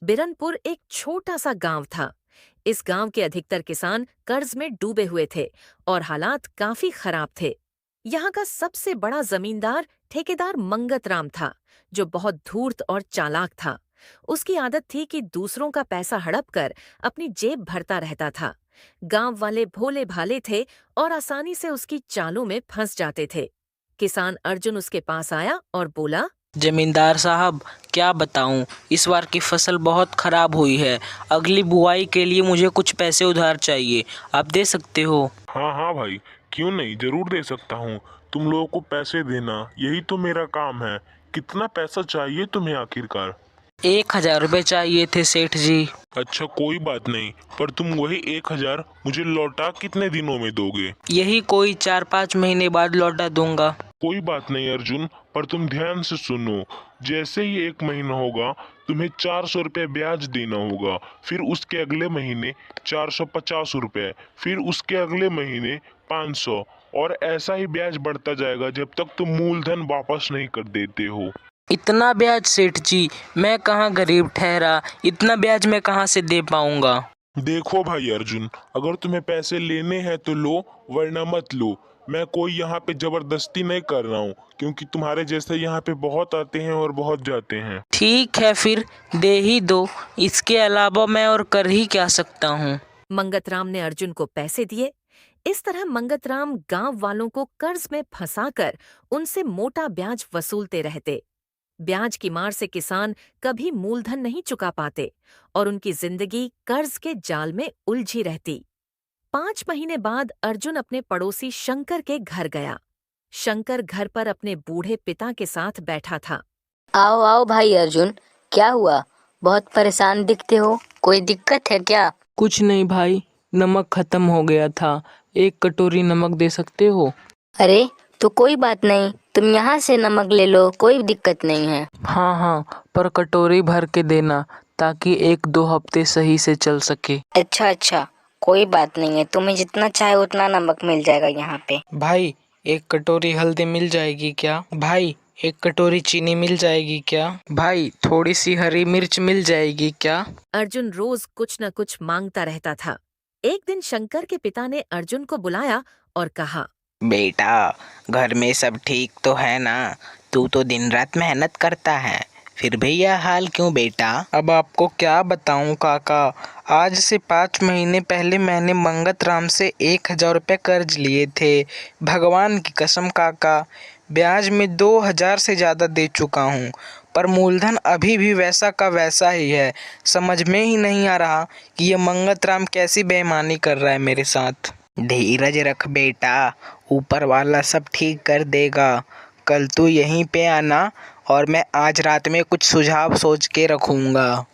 बिरनपुर एक छोटा सा गांव था। इस गांव के अधिकतर किसान कर्ज में डूबे हुए थे और हालात काफी खराब थे। यहाँ का सबसे बड़ा जमींदार ठेकेदार मंगत राम था, जो बहुत धूर्त और चालाक था। उसकी आदत थी कि दूसरों का पैसा हड़प कर अपनी जेब भरता रहता था। गांव वाले भोले भाले थे और आसानी से उसकी चालों में फंस जाते थे। किसान अर्जुन उसके पास आया और बोला, जमींदार साहब, क्या बताऊं, इस बार की फसल बहुत खराब हुई है। अगली बुआई के लिए मुझे कुछ पैसे उधार चाहिए, आप दे सकते हो? हाँ हाँ भाई, क्यों नहीं, जरूर दे सकता हूँ। तुम लोगों को पैसे देना यही तो मेरा काम है। कितना पैसा चाहिए तुम्हें आखिरकार? 1,000 रुपये चाहिए थे सेठ जी। अच्छा कोई बात नहीं, पर तुम वही 1,000 मुझे लौटा कितने दिनों में दोगे? यही कोई 4-5 महीने बाद लौटा दूंगा। कोई बात नहीं अर्जुन, पर तुम ध्यान से सुनो। जैसे ही 1 महीना होगा तुम्हें 400 रुपये ब्याज देना होगा। फिर उसके अगले महीने 450 रुपये, फिर उसके अगले महीने 500, और ऐसा ही ब्याज बढ़ता जाएगा जब तक तुम मूलधन वापस नहीं कर देते हो। इतना ब्याज सेठ जी, मैं कहाँ गरीब ठहरा, इतना ब्याज मैं कहाँ से दे पाऊंगा? देखो भाई अर्जुन, अगर तुम्हें पैसे लेने हैं तो लो, वरना मत लो। मैं कोई यहाँ पे जबरदस्ती नहीं कर रहा हूँ, क्योंकि तुम्हारे जैसे यहाँ पे बहुत आते हैं और बहुत जाते हैं। ठीक है, फिर दे ही दो, इसके अलावा मैं और कर ही क्या सकता हूँ। मंगतराम ने अर्जुन को पैसे दिए। इस तरह मंगतराम गांव वालों को कर्ज में फंसाकर उनसे मोटा ब्याज वसूलते रहते। ब्याज की मार से किसान कभी मूलधन नहीं चुका पाते और उनकी जिंदगी कर्ज के जाल में उलझी रहती। 5 महीने बाद अर्जुन अपने पड़ोसी शंकर के घर गया। शंकर घर पर अपने बूढ़े पिता के साथ बैठा था। आओ आओ भाई अर्जुन, क्या हुआ? बहुत परेशान दिखते हो, कोई दिक्कत है क्या? कुछ नहीं भाई, नमक खत्म हो गया था, 1 कटोरी नमक दे सकते हो? अरे तो कोई बात नहीं, तुम यहाँ से नमक ले लो, कोई दिक्कत नहीं है। हाँ हाँ, पर कटोरी भर के देना, ताकि 1-2 हफ्ते सही से चल सके। अच्छा अच्छा, कोई बात नहीं है, तुम्हें जितना चाहे उतना नमक मिल जाएगा यहाँ पे। भाई, 1 कटोरी हल्दी मिल जाएगी क्या? भाई, 1 कटोरी चीनी मिल जाएगी क्या? भाई, थोड़ी सी हरी मिर्च मिल जाएगी क्या? अर्जुन रोज कुछ न कुछ मांगता रहता था। एक दिन शंकर के पिता ने अर्जुन को बुलाया और कहा, बेटा, घर में सब ठीक तो है ना? तू तो दिन रात मेहनत करता है, फिर भी यह हाल क्यों बेटा? अब आपको क्या बताऊं काका, आज से 5 महीने पहले मैंने मंगत राम से 1,000 रुपये कर्ज लिए थे। भगवान की कसम काका, ब्याज में 2,000 से ज़्यादा दे चुका हूँ, पर मूलधन अभी भी वैसा का वैसा ही है। समझ में ही नहीं आ रहा कि ये मंगत राम कैसी बेईमानी कर रहा है मेरे साथ। धीरज रख बेटा, ऊपर वाला सब ठीक कर देगा। कल तू यहीं पे आना और मैं आज रात में कुछ सुझाव सोच के रखूँगा।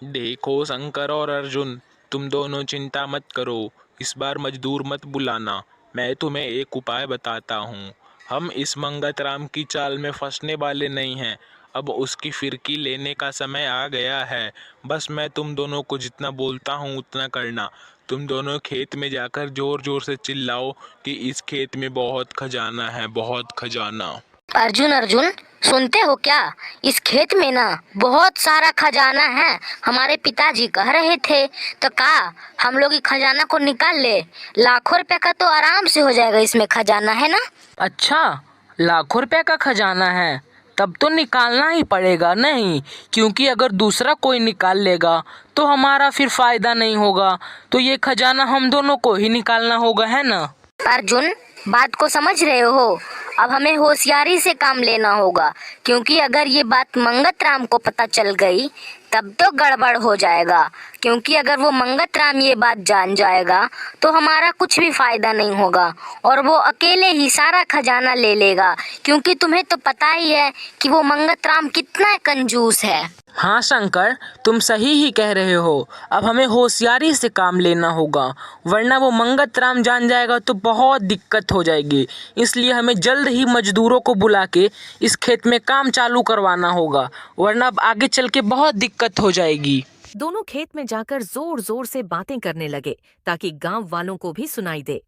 देखो शंकर और अर्जुन, तुम दोनों चिंता मत करो। इस बार मजदूर मत बुलाना। मैं तुम्हें एक उपाय बताता हूँ। हम इस मंगत राम की चाल में फंसने वाले नहीं हैं। अब उसकी फिरकी लेने का समय आ गया है। बस मैं तुम दोनों को जितना बोलता हूँ उतना करना। तुम दोनों खेत में जाकर जोर जोर से चिल्लाओ कि इस खेत में बहुत खजाना है, बहुत खजाना। अर्जुन अर्जुन, सुनते हो क्या? इस खेत में ना बहुत सारा खजाना है, हमारे पिताजी कह रहे थे। तो का हम लोग इस खजाना को निकाल ले? लाखों रुपए का तो आराम से हो जाएगा, इसमें खजाना है ना। अच्छा, लाखों रुपए का खजाना है, तब तो निकालना ही पड़ेगा। नहीं, क्योंकि अगर दूसरा कोई निकाल लेगा तो हमारा फिर फायदा नहीं होगा, तो ये खजाना हम दोनों को ही निकालना होगा, है ना? अर्जुन, बात को समझ रहे हो? अब हमें होशियारी से काम लेना होगा, क्योंकि अगर ये बात मंगत राम को पता चल गई तब तो गड़बड़ हो जाएगा। क्योंकि अगर वो मंगत राम ये बात जान जाएगा तो हमारा कुछ भी फायदा नहीं होगा और वो अकेले ही सारा खजाना ले लेगा। क्योंकि तुम्हें तो पता ही है कि वो मंगत राम कितना कंजूस है। हाँ शंकर, तुम सही ही कह रहे हो। अब हमें होशियारी से काम लेना होगा, वरना वो मंगत राम जान जाएगा तो बहुत दिक्कत हो जाएगी। इसलिए हमें जल्द ही मजदूरों को बुला के इस खेत में काम चालू करवाना होगा, वरना अब आगे चल के बहुत दिक्कत हो जाएगी। दोनों खेत में जाकर जोर जोर से बातें करने लगे ताकि गांव वालों को भी सुनाई दे।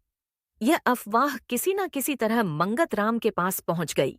यह अफवाह किसी न किसी तरह मंगत राम के पास पहुंच गई।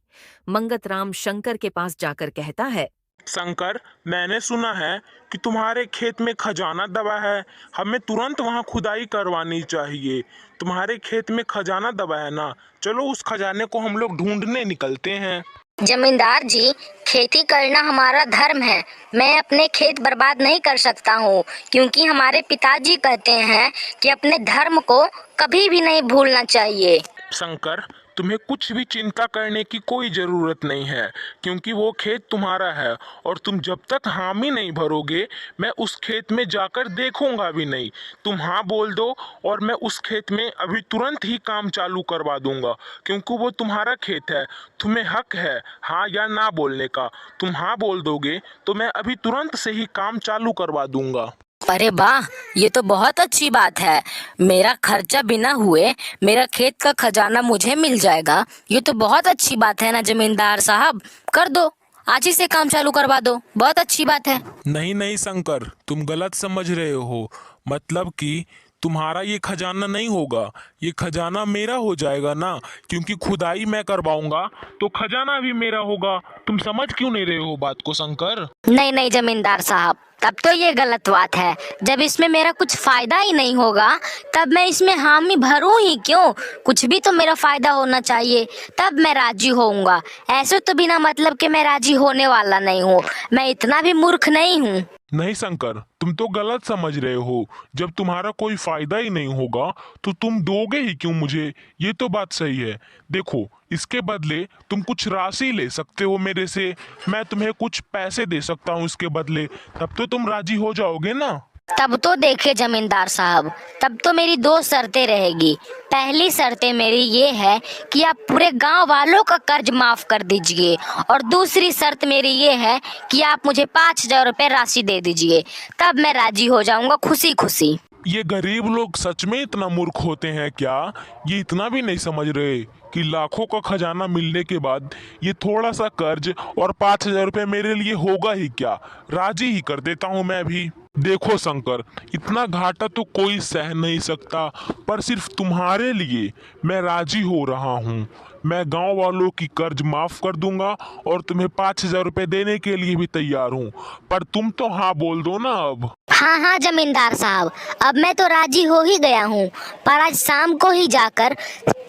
मंगत राम शंकर के पास जाकर कहता है, शंकर, मैंने सुना है कि तुम्हारे खेत में खजाना दबा है। हमें तुरंत वहाँ खुदाई करवानी चाहिए। तुम्हारे खेत में खजाना दबा है ना? चलो उस खजाने को हम लोग ढूंढने निकलते हैं। जमींदार जी, खेती करना हमारा धर्म है। मैं अपने खेत बर्बाद नहीं कर सकता हूँ, क्योंकि हमारे पिताजी कहते हैं कि अपने धर्म को कभी भी नहीं भूलना चाहिए। शंकर, तुम्हें कुछ भी चिंता करने की कोई ज़रूरत नहीं है, क्योंकि वो खेत तुम्हारा है और तुम जब तक हामी नहीं भरोगे मैं उस खेत में जाकर देखूंगा भी नहीं। तुम हाँ बोल दो और मैं उस खेत में अभी तुरंत ही काम चालू करवा दूंगा, क्योंकि वो तुम्हारा खेत है। तुम्हें हक है हाँ या ना बोलने का। तुम हाँ बोल दोगे तो मैं अभी तुरंत से ही काम चालू करवा दूंगा। अरे वाह, ये तो बहुत अच्छी बात है। मेरा खर्चा बिना हुए मेरा खेत का खजाना मुझे मिल जाएगा। ये तो बहुत अच्छी बात है ना जमींदार साहब। कर दो, आज ही से काम चालू करवा दो। बहुत अच्छी बात है। नहीं नहीं शंकर, तुम गलत समझ रहे हो। मतलब कि तुम्हारा ये खजाना नहीं होगा, ये खजाना मेरा हो जाएगा ना, क्योंकि खुदाई मैं करवाऊंगा तो खजाना भी मेरा होगा। तुम समझ क्यों नहीं रहे हो बात को शंकर? नहीं नहीं जमींदार साहब, तब तो ये गलत बात है। जब इसमें मेरा कुछ फायदा ही नहीं होगा तब मैं इसमें हामी भरूं ही क्यों? कुछ भी तो मेरा फायदा होना चाहिए, तब मैं राजी होऊंगा। ऐसे तो बिना मतलब के मैं राजी होने वाला नहीं हूँ। मैं इतना भी मूर्ख नहीं हूँ। नहीं शंकर, तुम तो गलत समझ रहे हो। जब तुम्हारा कोई फायदा ही नहीं होगा तो तुम दोगे ही क्यों मुझे? ये तो बात सही है। देखो, इसके बदले तुम कुछ राशि ले सकते हो मेरे से। मैं तुम्हें कुछ पैसे दे सकता हूँ इसके बदले। तब तो तुम राजी हो जाओगे ना? तब तो देखिए जमींदार साहब, तब तो मेरी दो शर्तें रहेगी। पहली शर्तें मेरी ये है कि आप पूरे गांव वालों का कर्ज माफ कर दीजिए, और दूसरी शर्त मेरी ये है कि आप मुझे 5,000 रुपये राशि दे दीजिए। तब मैं राजी हो जाऊंगा खुशी खुशी। ये गरीब लोग सच में इतना मूर्ख होते हैं क्या? ये इतना भी नहीं समझ रहे कि लाखों का खजाना मिलने के बाद ये थोड़ा सा कर्ज और 5,000 रुपये मेरे लिए होगा ही क्या? राजी ही कर देता हूँ मैं भी। देखो शंकर, इतना घाटा तो कोई सह नहीं सकता, पर सिर्फ तुम्हारे लिए मैं राजी हो रहा हूँ। मैं गांव वालों की कर्ज माफ कर दूंगा और तुम्हें 5,000 रुपये देने के लिए भी तैयार हूँ। पर तुम तो हाँ बोल दो ना अब। हाँ हाँ जमींदार साहब, अब मैं तो राजी हो ही गया हूँ। पर आज शाम को ही जाकर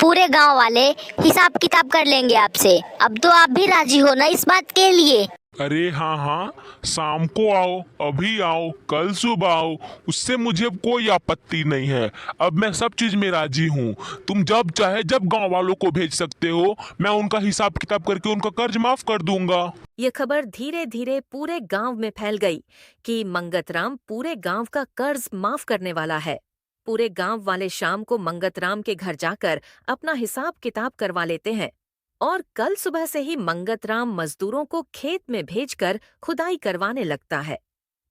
पूरे गांव वाले हिसाब किताब कर लेंगे आपसे। अब तो आप भी राजी हो ना इस बात के लिए? अरे हाँ हाँ, शाम को आओ, अभी आओ, कल सुबह आओ, उससे मुझे अब कोई आपत्ति नहीं है। अब मैं सब चीज में राजी हूँ। तुम जब चाहे जब गांव वालों को भेज सकते हो। मैं उनका हिसाब किताब करके उनका कर्ज माफ कर दूंगा। ये खबर धीरे धीरे पूरे गांव में फैल गई कि मंगतराम पूरे गांव का कर्ज माफ करने वाला है। पूरे गांव वाले शाम को मंगतराम के घर जाकर अपना हिसाब किताब करवा लेते हैं और कल सुबह से ही मंगतराम मजदूरों को खेत में भेजकर खुदाई करवाने लगता है।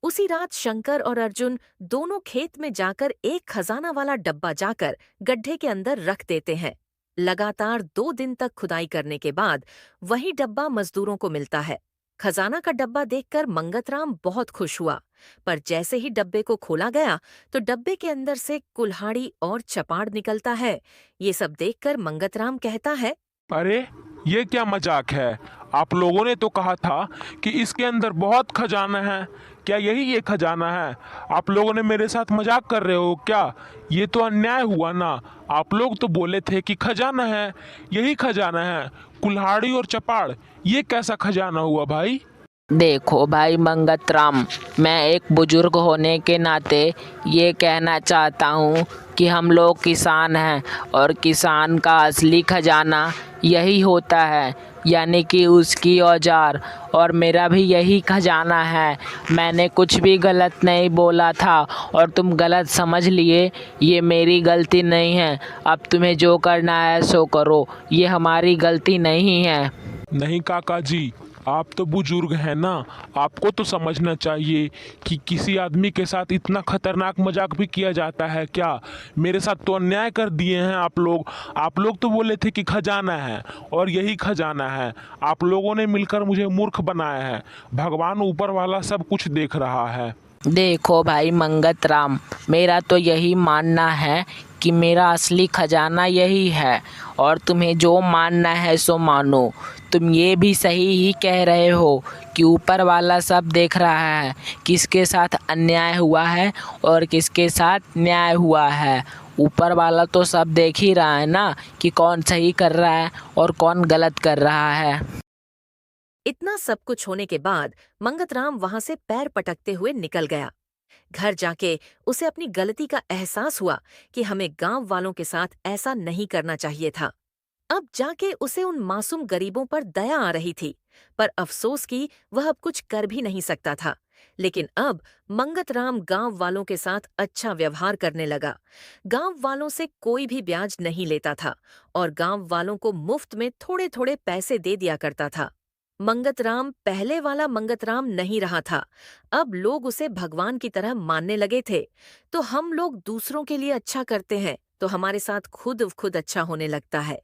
उसी रात शंकर और अर्जुन दोनों खेत में जाकर एक खजाना वाला डब्बा जाकर गड्ढे के अंदर रख देते हैं। लगातार 2 दिन तक खुदाई करने के बाद वही डब्बा मजदूरों को मिलता है। खजाना का डब्बा देखकर मंगतराम बहुत खुश हुआ, पर जैसे ही डब्बे को खोला गया तो डब्बे के अंदर से कुल्हाड़ी और चपाड़ निकलता है। ये सब देखकर मंगतराम कहता है, अरे ये क्या मजाक है? आप लोगों ने तो कहा था कि इसके अंदर बहुत खजाना है। क्या यही ये खजाना है? आप लोगों ने मेरे साथ मजाक कर रहे हो क्या? ये तो अन्याय हुआ ना। आप लोग तो बोले थे कि खजाना है, यही खजाना है। कुल्हाड़ी और चपाड़, ये कैसा खजाना हुआ भाई? देखो भाई मंगतराम, मैं एक बुजुर्ग होने के नाते ये कहना चाहता हूँ कि हम लोग किसान हैं और किसान का असली खजाना यही होता है, यानी कि उसकी औजार। और मेरा भी यही खजाना है। मैंने कुछ भी गलत नहीं बोला था और तुम गलत समझ लिए। ये मेरी गलती नहीं है। अब तुम्हें जो करना है सो करो, ये हमारी गलती नहीं है। नहीं काका जी, आप तो बुजुर्ग हैं ना। आपको तो समझना चाहिए कि किसी आदमी के साथ इतना खतरनाक मजाक भी किया जाता है क्या? मेरे साथ तो अन्याय कर दिए हैं आप लोग। आप लोग तो बोले थे कि खजाना है और यही खजाना है। आप लोगों ने मिलकर मुझे मूर्ख बनाया है। भगवान ऊपर वाला सब कुछ देख रहा है। देखो भाई मंगतराम, मेरा तो यही मानना है कि मेरा असली खजाना यही है और तुम्हें जो मानना है सो मानो। तुम ये भी सही ही कह रहे हो कि ऊपर वाला सब देख रहा है, किसके साथ अन्याय हुआ है और किसके साथ न्याय हुआ है। ऊपर वाला तो सब देख ही रहा है ना कि कौन सही कर रहा है और कौन गलत कर रहा है। इतना सब कुछ होने के बाद मंगतराम वहां से पैर पटकते हुए निकल गया। घर जाके उसे अपनी गलती का एहसास हुआ कि हमें गांव वालों के साथ ऐसा नहीं करना चाहिए था। अब जाके उसे उन मासूम गरीबों पर दया आ रही थी, पर अफसोस कि वह अब कुछ कर भी नहीं सकता था। लेकिन अब मंगतराम गांव वालों के साथ अच्छा व्यवहार करने लगा। गांव वालों से कोई भी ब्याज नहीं लेता था और गांव वालों को मुफ्त में थोड़े थोड़े पैसे दे दिया करता था। मंगतराम पहले वाला मंगतराम नहीं रहा था। अब लोग उसे भगवान की तरह मानने लगे थे। तो हम लोग दूसरों के लिए अच्छा करते हैं तो हमारे साथ खुद खुद अच्छा होने लगता है।